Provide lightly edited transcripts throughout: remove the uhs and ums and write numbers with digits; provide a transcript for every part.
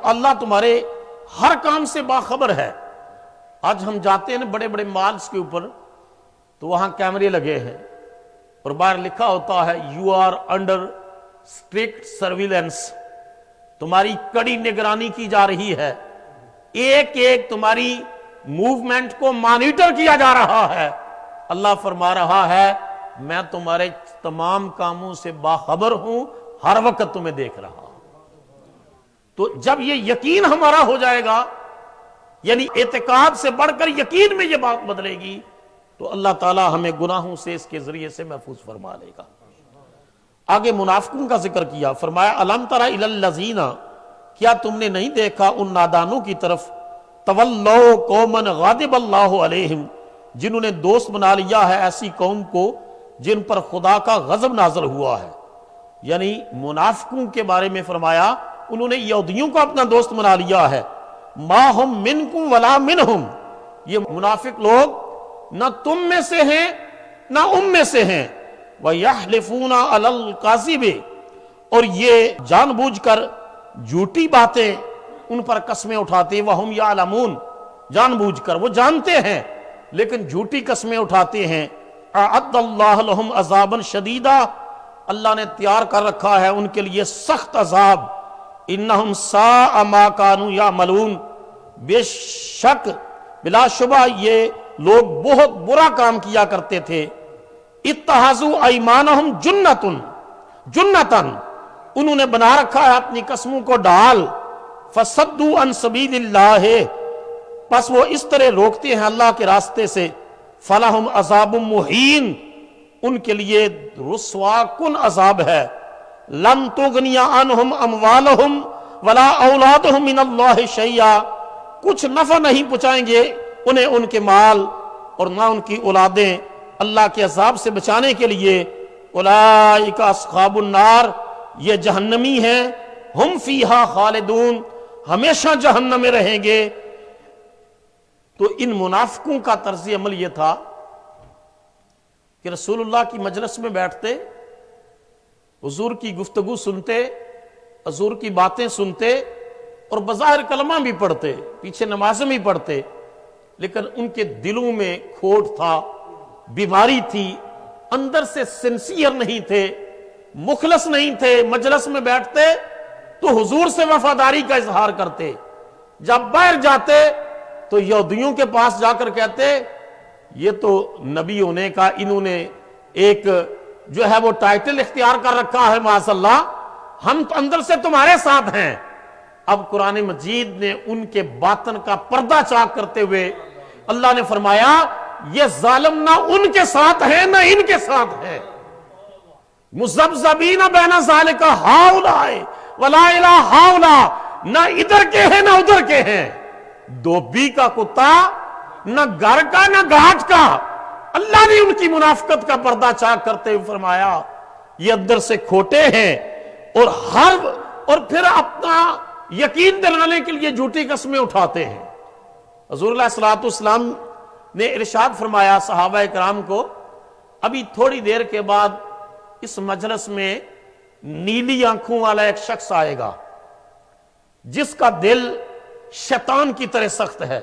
اللہ تمہارے ہر کام سے باخبر ہے۔ آج ہم جاتے ہیں نا بڑے بڑے مالز کے اوپر، تو وہاں کیمرے لگے ہیں اور باہر لکھا ہوتا ہے you are under strict surveillance, تمہاری کڑی نگرانی کی جا رہی ہے، ایک ایک تمہاری موومنٹ کو مانیٹر کیا جا رہا ہے۔ اللہ فرما رہا ہے میں تمہارے تمام کاموں سے باخبر ہوں، ہر وقت تمہیں دیکھ رہا ہوں۔ تو جب یہ یقین ہمارا ہو جائے گا، یعنی اعتقاد سے بڑھ کر یقین میں یہ بات بدلے گی، تو اللہ تعالی ہمیں گناہوں سے اس کے ذریعے سے محفوظ فرما لے گا۔ آگے منافقوں کا ذکر کیا، فرمایا الم تر الی الذین، کیا تم نے نہیں دیکھا ان نادانوں کی طرف، تولوا قوما غاضب اللہ علیہم، جنہوں نے دوست بنا لیا ہے ایسی قوم کو جن پر خدا کا غضب نازل ہوا ہے۔ یعنی منافقوں کے بارے میں فرمایا انہوں نے یہودیوں کو اپنا دوست بنا لیا ہے، ما ہم منکم ولا منہم، یہ منافق لوگ نہ تم میں سے ہیں نہ ان میں سے ہیں، وَيَحْلِفُونَ عَلَى الْكَاذِبِ، اور یہ جان بوجھ کر جھوٹی باتیں ان پر قسمیں اٹھاتے، وَهُمْ يَعْلَمُونَ، جان بوجھ کر وہ جانتے ہیں لیکن جھوٹی قسمیں اٹھاتے ہیں۔ أَعَدَّ اللَّهُ لَهُمْ عَذَابًا شَدِيدًا، اللہ نے تیار کر رکھا ہے ان کے لیے سخت عذاب۔ إِنَّهُمْ سَاءَ مَا كَانُوا يَعْمَلُونَ، بے شک بلا شبہ یہ لوگ بہت برا کام کیا کرتے تھے۔ اتخذوا ایمانہم جنتن، انہوں نے بنا رکھا ہے اپنی قسموں کو ڈال، فصدوا عن سبیل اللہ، پس وہ اس طرح روکتے ہیں اللہ کے راستے سے، فلہم عذاب مہین، ان کے لیے رسوا کن عذاب ہے۔ لن تغنی عنہم اموالہم ولا اولادہم من اللہ شیئا، کچھ نفع نہیں پہنچائیں گے انہیں ان کے مال اور نہ ان کی اولادیں اللہ کے عذاب سے بچانے کے لیے۔ اولئک اصحاب النار، یہ جہنمی ہیں، ہم فیہا خالدون، ہمیشہ جہنم میں رہیں گے۔ تو ان منافقوں کا طرز عمل یہ تھا کہ رسول اللہ کی مجلس میں بیٹھتے، حضور کی گفتگو سنتے، حضور کی باتیں سنتے اور بظاہر کلمہ بھی پڑھتے، پیچھے نمازیں بھی پڑھتے، لیکن ان کے دلوں میں کھوٹ تھا، بیماری تھی، اندر سے سنسیئر نہیں تھے، مخلص نہیں تھے۔ مجلس میں بیٹھتے تو حضور سے وفاداری کا اظہار کرتے، جب باہر جاتے تو یہودیوں کے پاس جا کر کہتے یہ تو نبی ہونے کا انہوں نے ایک جو ہے وہ ٹائٹل اختیار کر رکھا ہے، معاذ اللہ، ہم تو اندر سے تمہارے ساتھ ہیں۔ اب قرآن مجید نے ان کے باطن کا پردہ چاک کرتے ہوئے اللہ نے فرمایا یہ ظالم نہ ان کے ساتھ ہیں نہ ان کے ساتھ ہیں، مذبذبین بین ذالک ہؤلاء ولا الی ہؤلاء، نہ ادھر کے ہیں نہ ادھر کے ہیں، دھوبی کا کتا نہ گھر کا نہ گھاٹ کا۔ اللہ نے ان کی منافقت کا پردہ چاک کرتے ہوئے فرمایا یہ اندر سے کھوٹے ہیں، اور پھر اپنا یقین دلانے کے لیے جھوٹی قسمیں اٹھاتے ہیں۔ حضور علیہ الصلوۃ والسلام نے ارشاد فرمایا صحابہ کرام کو، ابھی تھوڑی دیر کے بعد اس مجلس میں نیلی آنکھوں والا ایک شخص آئے گا جس کا دل شیطان کی طرح سخت ہے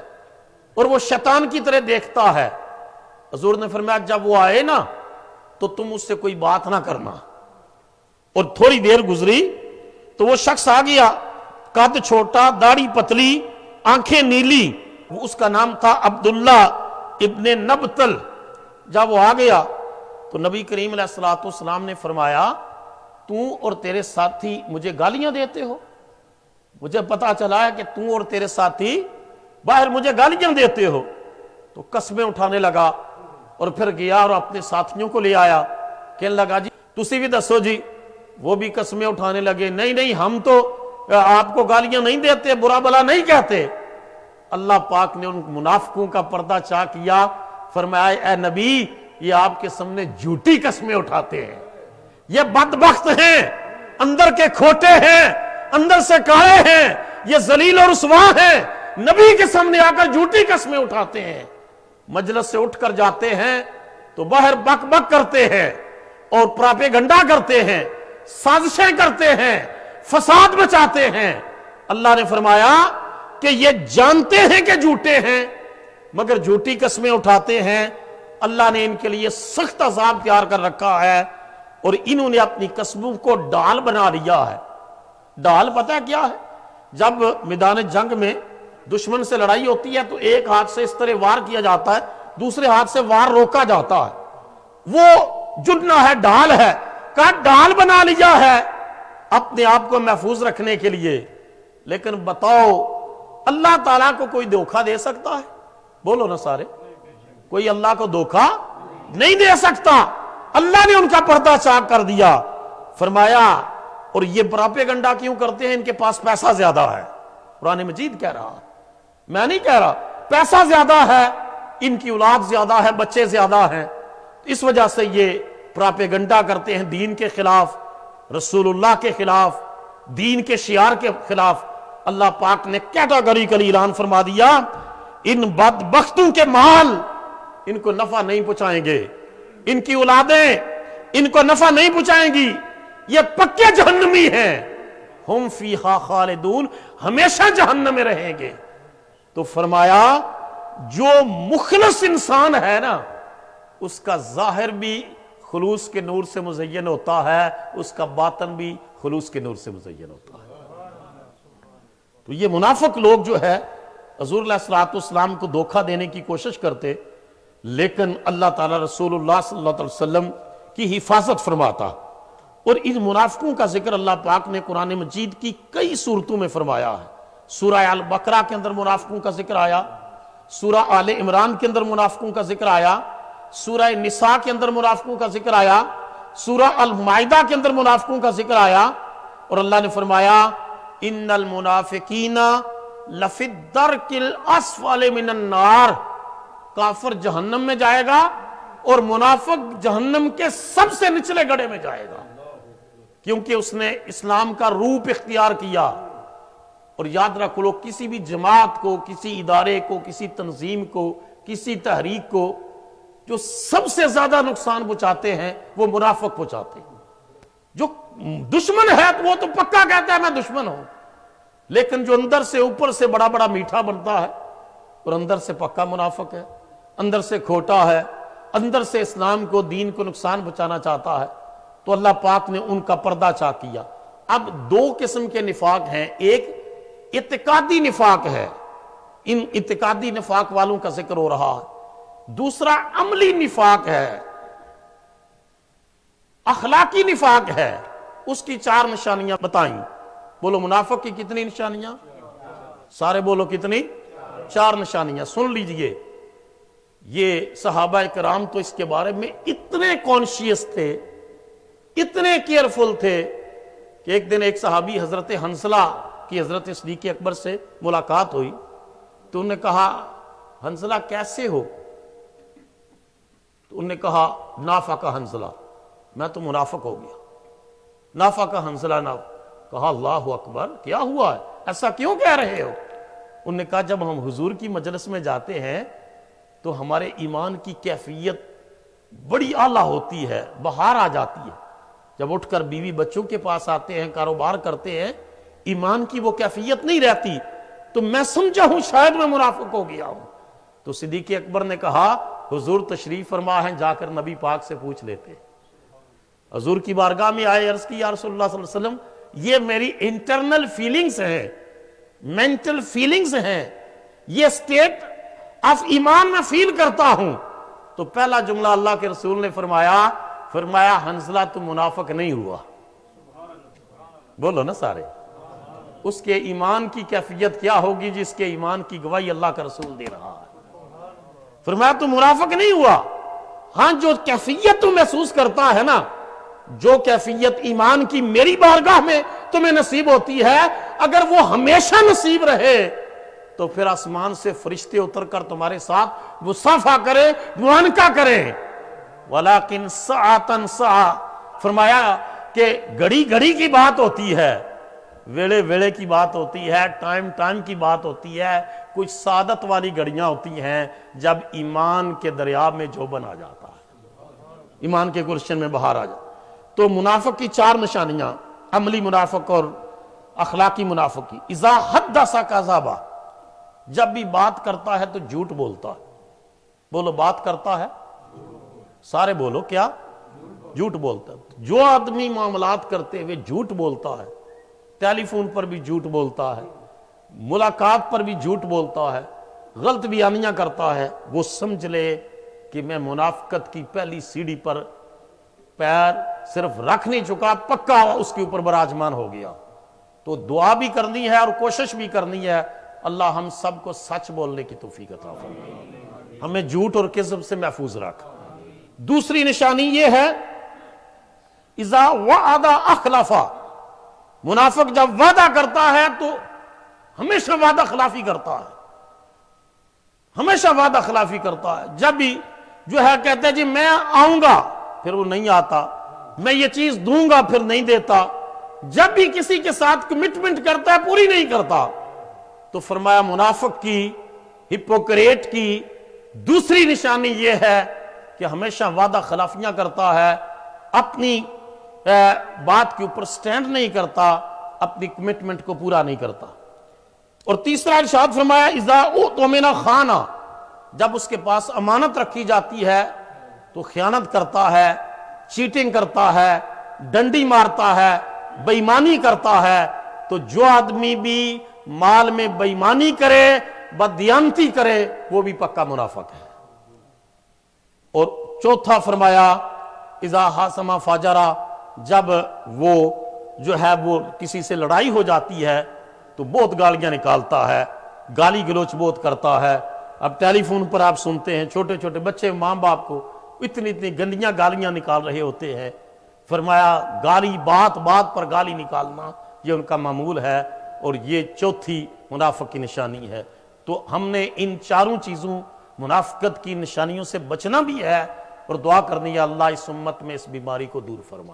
اور وہ شیطان کی طرح دیکھتا ہے۔ حضور نے فرمایا جب وہ آئے نا تو تم اس سے کوئی بات نہ کرنا۔ اور تھوڑی دیر گزری تو وہ شخص آ گیا، قد چھوٹا، داڑھی پتلی، آنکھیں نیلی، اس کا نام تھا عبداللہ ابن نبتل۔ جب وہ آ گیا تو نبی کریم علیہ الصلوۃ والسلام نے فرمایا تو اور تیرے ساتھی مجھے گالیاں دیتے ہو، مجھے پتا چلا ہے کہ تو اور تیرے ساتھی باہر مجھے گالیاں دیتے ہو۔ تو قسمیں اٹھانے لگا اور پھر گیا اور اپنے ساتھیوں کو لے آیا، کہنے لگا جی تسی بھی دسو جی۔ وہ بھی قسمیں اٹھانے لگے، نہیں نہیں ہم تو آپ کو گالیاں نہیں دیتے، برا بلا نہیں کہتے۔ اللہ پاک نے ان منافقوں کا پردہ چاک کیا، فرمایا اے نبی یہ آپ کے سامنے جھوٹی قسمیں اٹھاتے ہیں، یہ بدبخت ہیں، اندر کے کھوٹے ہیں، اندر سے کالے ہیں، یہ ذلیل اور رسوا ہیں، نبی کے سامنے آ کر جھوٹی قسمیں اٹھاتے ہیں۔ مجلس سے اٹھ کر جاتے ہیں تو باہر بک بک کرتے ہیں اور پراپیگنڈا کرتے ہیں، سازشیں کرتے ہیں، فساد بچاتے ہیں۔ اللہ نے فرمایا کہ یہ جانتے ہیں کہ جھوٹے ہیں مگر جھوٹی قسمیں اٹھاتے ہیں، اللہ نے ان کے لیے سخت عذاب تیار کر رکھا ہے اور انہوں نے اپنی قسموں کو ڈال بنا لیا ہے۔ ڈال پتہ ہے کیا ہے؟ جب میدان جنگ میں دشمن سے لڑائی ہوتی ہے تو ایک ہاتھ سے اس طرح وار کیا جاتا ہے، دوسرے ہاتھ سے وار روکا جاتا ہے، وہ جننا ہے، ڈال ہے، کہا ڈال بنا لیا ہے اپنے آپ کو محفوظ رکھنے کے لیے۔ لیکن بتاؤ اللہ تعالیٰ کو کوئی دھوکہ دے سکتا ہے؟ بولو نا سارے، کوئی اللہ کو دھوکہ نہیں دے سکتا۔ اللہ نے ان کا پردہ چاک کر دیا، فرمایا اور یہ پراپیگنڈا کیوں کرتے ہیں؟ ان کے پاس پیسہ زیادہ ہے۔ قرآن مجید کہہ رہا، میں نہیں کہہ رہا، پیسہ زیادہ ہے، ان کی اولاد زیادہ ہے، بچے زیادہ ہیں، اس وجہ سے یہ پراپیگنڈا کرتے ہیں دین کے خلاف، رسول اللہ کے خلاف، دین کے شعار کے خلاف۔ اللہ پاک نے کیٹاگریکلی اعلان فرما دیا ان بدبختوں کے مال ان کو نفع نہیں پہنچائیں گے، ان کی اولادیں ان کو نفع نہیں پہنچائیں گی، یہ پکے جہنمی ہیں، ہم فیہا خالدون، ہمیشہ جہنم میں رہیں گے۔ تو فرمایا جو مخلص انسان ہے نا اس کا ظاہر بھی خلوص کے نور سے مزین ہوتا ہے، اس کا باطن بھی خلوص کے نور سے مزین ہوتا ہے۔ تو یہ منافق لوگ جو ہے حضور علیہ الصلوۃ والسلام کو دھوکہ دینے کی کوشش کرتے، لیکن اللہ تعالیٰ رسول اللہ صلی اللہ علیہ وسلم کی حفاظت فرماتا، اور ان منافقوں کا ذکر اللہ پاک نے قرآن مجید کی کئی صورتوں میں فرمایا ہے۔ سورہ البقرہ کے اندر منافقوں کا ذکر آیا، سورہ آل عمران کے اندر منافقوں کا ذکر آیا، سورہ نساء کے اندر منافقوں کا ذکر آیا، سورہ المائدہ کے اندر منافقوں کا ذکر آیا، اور اللہ نے فرمایا ان المنافقین لفی الدرک الاسفل من النار، کافر جہنم میں جائے گا اور منافق جہنم کے سب سے نچلے گڑھے میں جائے گا، کیونکہ اس نے اسلام کا روپ اختیار کیا۔ اور یاد رکھ لو کسی بھی جماعت کو، کسی ادارے کو، کسی تنظیم کو، کسی تحریک کو جو سب سے زیادہ نقصان پہنچاتے ہیں وہ منافق پہنچاتے ہیں۔ جو دشمن ہے وہ تو پکا کہتا ہے میں دشمن ہوں، لیکن جو اندر سے اوپر سے بڑا بڑا میٹھا بنتا ہے اور اندر سے پکا منافق ہے، اندر سے کھوٹا ہے، اندر سے اسلام کو، دین کو نقصان پہنچانا چاہتا ہے، تو اللہ پاک نے ان کا پردہ چاک کیا۔ اب دو قسم کے نفاق ہیں، ایک اعتقادی نفاق ہے، ان اعتقادی نفاق والوں کا ذکر ہو رہا ہے، دوسرا عملی نفاق ہے، اخلاقی نفاق ہے، اس کی 4 نشانیاں بتائیں۔ بولو منافق کی کتنی نشانیاں؟ سارے بولو کتنی؟ 4 نشانیاں۔ سن لیجئے، یہ صحابہ کرام تو اس کے بارے میں اتنے کانشیس تھے، اتنے کیئرفل تھے کہ ایک دن ایک صحابی حضرت حنظلہ کی حضرت صدیق اکبر سے ملاقات ہوئی تو انہوں نے کہا حنظلہ کیسے ہو؟ تو انہوں نے کہا نافق حنظلہ، میں تو منافق ہو گیا۔ نافق حنظلہ نہ کہا اللہ اکبر، کیا ہوا ہے، ایسا کیوں کہہ رہے ہو؟ انہوں نے کہا جب ہم حضور کی مجلس میں جاتے ہیں تو ہمارے ایمان کی کیفیت بڑی اعلیٰ ہوتی ہے، بہار آ جاتی ہے، جب اٹھ کر بیوی بچوں کے پاس آتے ہیں، کاروبار کرتے ہیں، ایمان کی وہ کیفیت نہیں رہتی، تو میں سمجھا ہوں شاید میں منافق ہو گیا ہوں۔ تو صدیق اکبر نے کہا حضور تشریف فرما ہیں، جا کر نبی پاک سے پوچھ لیتے۔ حضور کی بارگاہ میں آئے، عرض کی یا رسول اللہ صلی اللہ علیہ وسلم یہ میری انٹرنل فیلنگز ہیں، مینٹل فیلنگز ہیں، یہ سٹیٹ آف ایمان میں فیل کرتا ہوں۔ تو پہلا جملہ اللہ کے رسول نے فرمایا حنظلہ تم منافق نہیں ہوا۔ بولو نا سارے، اس کے ایمان کی کیفیت کیا ہوگی جس کے ایمان کی گواہی اللہ کا رسول دے رہا ہے؟ فرمایا تم منافق نہیں ہوا۔ ہاں جو کیفیت تم محسوس کرتا ہے نا، جو کیفیت ایمان کی میری بارگاہ میں تمہیں نصیب ہوتی ہے، اگر وہ ہمیشہ نصیب رہے تو پھر آسمان سے فرشتے اتر کر تمہارے ساتھ مصافحہ کریں، معانقہ کریں۔ وَلَكِنْ سَاعَةً سَاعَةً، فرمایا کہ گھڑی گھڑی کی بات ہوتی ہے، ویلے ویلے کی بات ہوتی ہے، ٹائم کی بات ہوتی ہے، کچھ سعادت والی گھڑیاں ہوتی ہیں جب ایمان کے دریا میں جوبن آ جاتا ہے، ایمان کے گلشن میں بہار آ جاتا ہے۔ تو منافق کی 4 نشانیاں، عملی منافق اور اخلاقی منافق کی، اذا حدث کذب، جب بھی بات کرتا ہے تو جھوٹ بولتا ہے۔ بولو بات کرتا ہے، سارے بولو کیا؟ جھوٹ بولتا ہے۔ جو آدمی معاملات کرتے ہوئے جھوٹ بولتا ہے، ٹیلی فون پر بھی جھوٹ بولتا ہے، ملاقات پر بھی جھوٹ بولتا ہے، غلط بیانیاں کرتا ہے، وہ سمجھ لے کہ میں منافقت کی پہلی سیڑھی پر پیر صرف رکھ نہیں چکا، پکا اس کے اوپر براجمان ہو گیا۔ تو دعا بھی کرنی ہے اور کوشش بھی کرنی ہے، اللہ ہم سب کو سچ بولنے کی توفیق عطا فرمائے، ہمیں جھوٹ اور کذب سے محفوظ رکھ۔ دوسری نشانی یہ ہے اذا وعد اخلف، منافق جب وعدہ کرتا ہے تو ہمیشہ وعدہ خلافی کرتا ہے، ہمیشہ وعدہ خلافی کرتا ہے۔ جب بھی جو ہے کہتے ہیں جی میں آؤں گا، پھر وہ نہیں آتا، میں یہ چیز دوں گا، پھر نہیں دیتا۔ جب بھی کسی کے ساتھ کمٹمنٹ کرتا ہے پوری نہیں کرتا۔ تو فرمایا منافق کی، ہپوکریٹ کی دوسری نشانی یہ ہے کہ ہمیشہ وعدہ خلافیاں کرتا ہے، اپنی بات کے اوپر سٹینڈ نہیں کرتا، اپنی کمٹمنٹ کو پورا نہیں کرتا۔ اور تیسرا ارشاد فرمایا اذا اؤتمن خان، جب اس کے پاس امانت رکھی جاتی ہے تو خیانت کرتا ہے، چیٹنگ کرتا ہے، ڈنڈی مارتا ہے، بے ایمانی کرتا ہے۔ تو جو آدمی بھی مال میں بے ایمانی کرے، بددیانتی کرے، وہ بھی پکا منافق ہے۔ اور چوتھا فرمایا اذا حاسم فاجرا، جب وہ جو ہے وہ کسی سے لڑائی ہو جاتی ہے تو بہت گالیاں نکالتا ہے، گالی گلوچ بہت کرتا ہے۔ اب ٹیلی فون پر آپ سنتے ہیں چھوٹے چھوٹے بچے ماں باپ کو اتنی اتنی گندیاں گالیاں نکال رہے ہوتے ہیں۔ فرمایا گالی، بات بات پر گالی نکالنا یہ ان کا معمول ہے، اور یہ چوتھی منافق کی نشانی ہے۔ تو ہم نے ان چاروں چیزوں منافقت کی نشانیوں سے بچنا بھی ہے، اور دعا کرنی ہے اللہ اس امت میں اس بیماری کو دور فرمائے۔